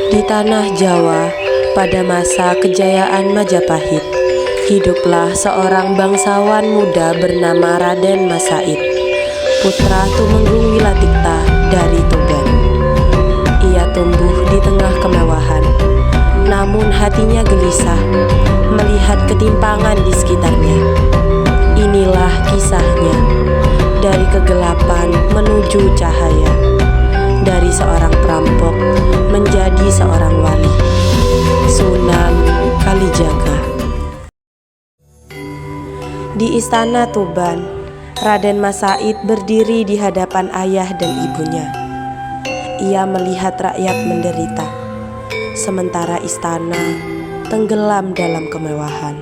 Di tanah Jawa, pada masa kejayaan Majapahit, hiduplah seorang bangsawan muda bernama Raden Masaid, putra Tumenggung Wilatikta dari Tuban. Ia tumbuh di tengah kemewahan, namun hatinya gelisah melihat ketimpangan di sekitarnya. Inilah kisahnya, dari kegelapan menuju cahaya, dari seorang perampok menjadi seorang wali. Sunan Kalijaga. Di istana Tuban, Raden Masaid berdiri di hadapan ayah dan ibunya. Ia melihat rakyat menderita, sementara istana tenggelam dalam kemewahan.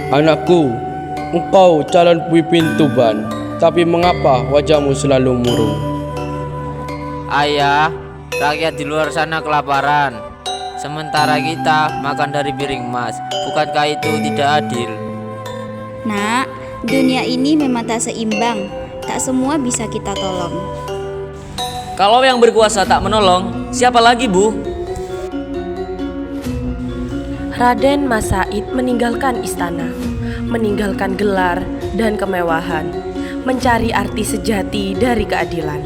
Anakku, engkau calon pemimpin Tuban, tapi mengapa wajahmu selalu murung? Ayah, rakyat di luar sana kelaparan, sementara kita makan dari piring emas. Bukankah itu tidak adil? Nak, dunia ini memang tak seimbang. Tak semua bisa kita tolong. Kalau yang berkuasa tak menolong, siapa lagi, Bu? Raden Masaid meninggalkan istana, meninggalkan gelar dan kemewahan, mencari arti sejati dari keadilan.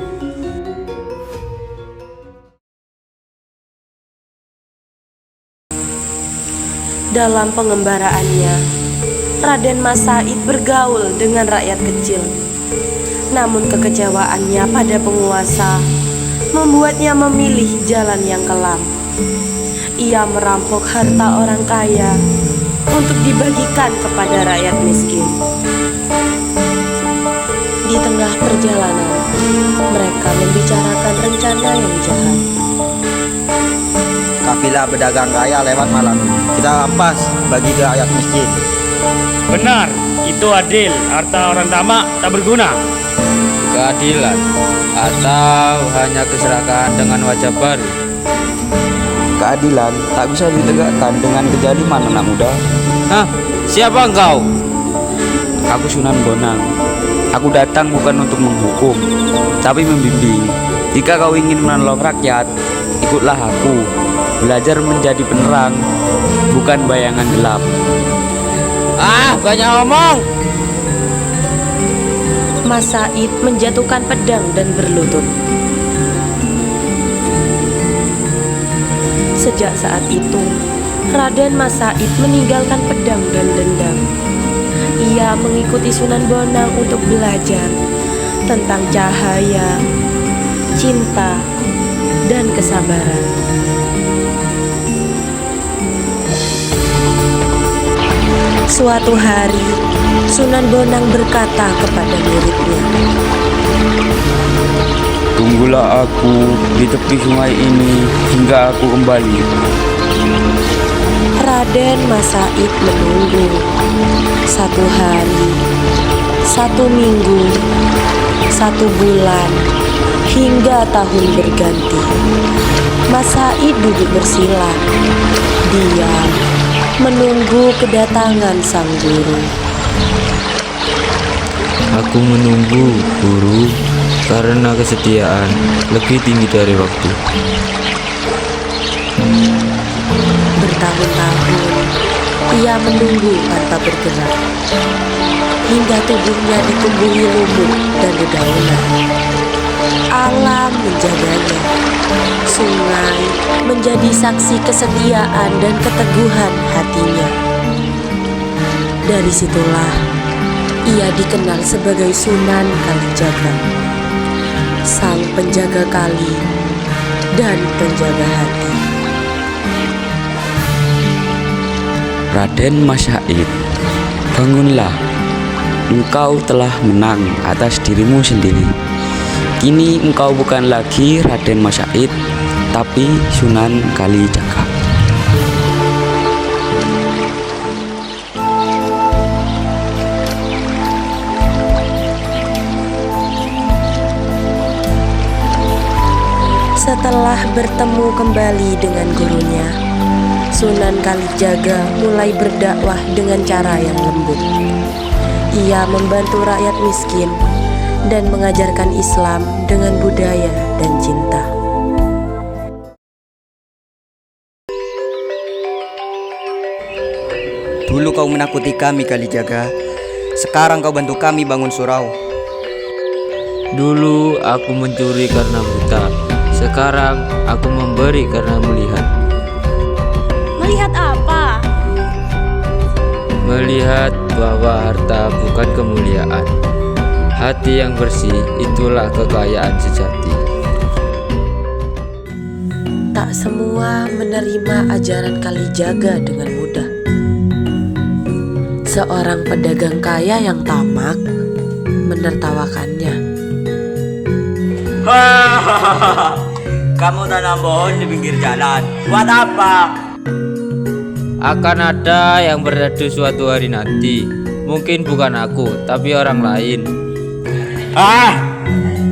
Dalam pengembaraannya, Raden Masaid bergaul dengan rakyat kecil. Namun kekecewaannya pada penguasa membuatnya memilih jalan yang kelam. Ia merampok harta orang kaya untuk dibagikan kepada rakyat miskin. Di tengah perjalanan, mereka membicarakan rencana yang jahat. Kafilah pedagang kaya lewat malam. Kita rampas bagi ke rakyat miskin. Benar, itu adil. Harta orang tamak tak berguna. Keadilan atau hanya keserakahan dengan wajah baru? Keadilan tak bisa ditegakkan dengan kezaliman anak muda. Hah? Siapa engkau? Aku Sunan Bonang. Aku datang bukan untuk menghukum, tapi membimbing. Jika kau ingin menolong rakyat, ikutlah aku. Belajar menjadi penerang, bukan bayangan gelap. Banyak omong. Masaid menjatuhkan pedang dan berlutut. Sejak saat itu, Raden Masaid meninggalkan pedang dan dendam. Ia mengikuti Sunan Bonang untuk belajar tentang cahaya, cinta, dan kesabaran. Suatu hari, Sunan Bonang berkata kepada muridnya, Tunggulah aku di tepi sungai ini hingga aku kembali. Raden Masaid menunggu. 1 hari, 1 minggu, 1 bulan, hingga tahun berganti. Masaid duduk bersila, diam, menunggu kedatangan sang guru. Aku menunggu, Guru, karena kesetiaan lebih tinggi dari waktu. Bertahun-tahun, ia menunggu tanpa bergerak, hingga tubuhnya ditumbuhi lumut dan dedaunan. Alam menjaganya, sungai menjadi saksi kesetiaan dan keteguhan hatinya. Dari situlah ia dikenal sebagai Sunan Kalijaga, sang penjaga kali dan penjaga hati. Raden Masaid, bangunlah. Engkau telah menang atas dirimu sendiri. Kini engkau bukan lagi Raden Masaid, tapi Sunan Kalijaga. Setelah bertemu kembali dengan gurunya, Sunan Kalijaga mulai berdakwah dengan cara yang lembut. Ia membantu rakyat miskin dan mengajarkan Islam dengan budaya dan cinta. menakuti kami, Kalijaga. Sekarang kau bantu kami bangun surau. Dulu aku mencuri karena buta. Sekarang aku memberi karena melihat. Melihat apa? Melihat bahwa harta bukan kemuliaan. Hati yang bersih itulah kekayaan sejati. Tak semua menerima ajaran Kalijaga dengan mudah. Seorang pedagang kaya yang tamak menertawakannya. Hahaha, kamu tanam pohon di pinggir jalan. Buat apa? Akan ada yang beradu suatu hari nanti. Mungkin bukan aku, tapi orang lain.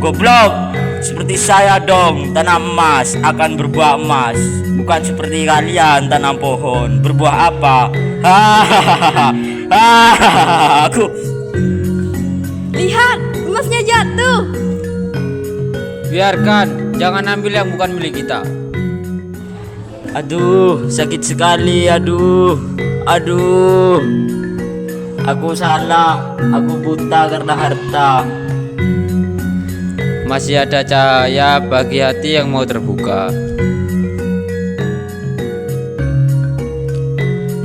Goblok. Seperti saya dong, tanam emas akan berbuah emas. Bukan seperti kalian tanam pohon, berbuah apa? Aku. Lihat, emasnya jatuh. Biarkan, jangan ambil yang bukan milik kita. Aduh, sakit sekali. Aduh. Aku salah. Aku buta karena harta. Masih ada cahaya bagi hati yang mau terbuka.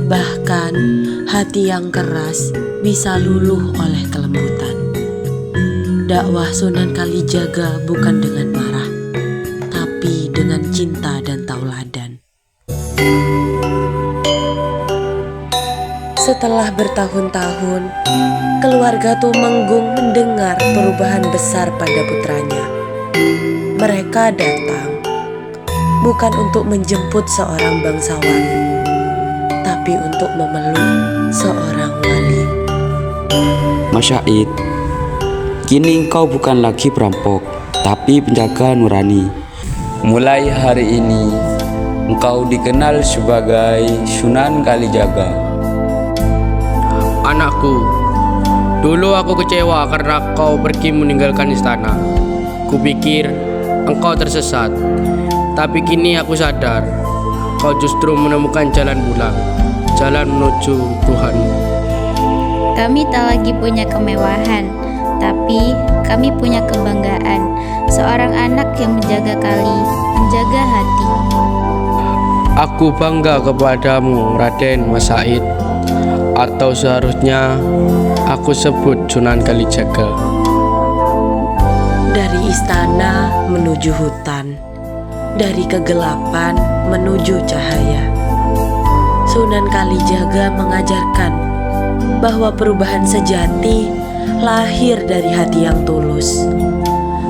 Bahkan hati yang keras bisa luluh oleh kelembutan. Dakwah Sunan Kalijaga bukan dengan marah, tapi dengan cinta dan tauladan. Setelah bertahun-tahun, keluarga Tumenggung mendengar perubahan besar pada putranya. Mereka datang bukan untuk menjemput seorang bangsawan, tapi untuk memeluk seorang wali. Mas Syahid, kini engkau bukan lagi perampok, tapi penjaga nurani. Mulai hari ini, engkau dikenal sebagai Sunan Kalijaga. Anakku, dulu aku kecewa karena kau pergi meninggalkan istana. Kupikir engkau tersesat, tapi kini aku sadar kau justru menemukan jalan pulang, jalan menuju Tuhan. Kami tak lagi punya kemewahan, tapi kami punya kebanggaan. Seorang anak yang menjaga kali, menjaga hati. Aku bangga kepadamu, Raden Mas Said. Atau seharusnya aku sebut Sunan Kalijaga. Dari istana menuju hutan, dari kegelapan menuju cahaya. Sunan Kalijaga mengajarkan bahwa perubahan sejati lahir dari hati yang tulus.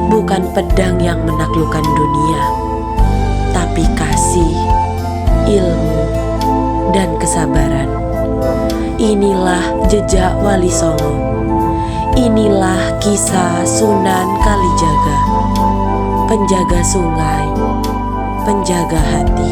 Bukan pedang yang menaklukkan dunia, tapi kasih, ilmu, dan kesabaran. Inilah jejak Wali Songo. Inilah kisah Sunan Kalijaga, penjaga sungai, penjaga hati.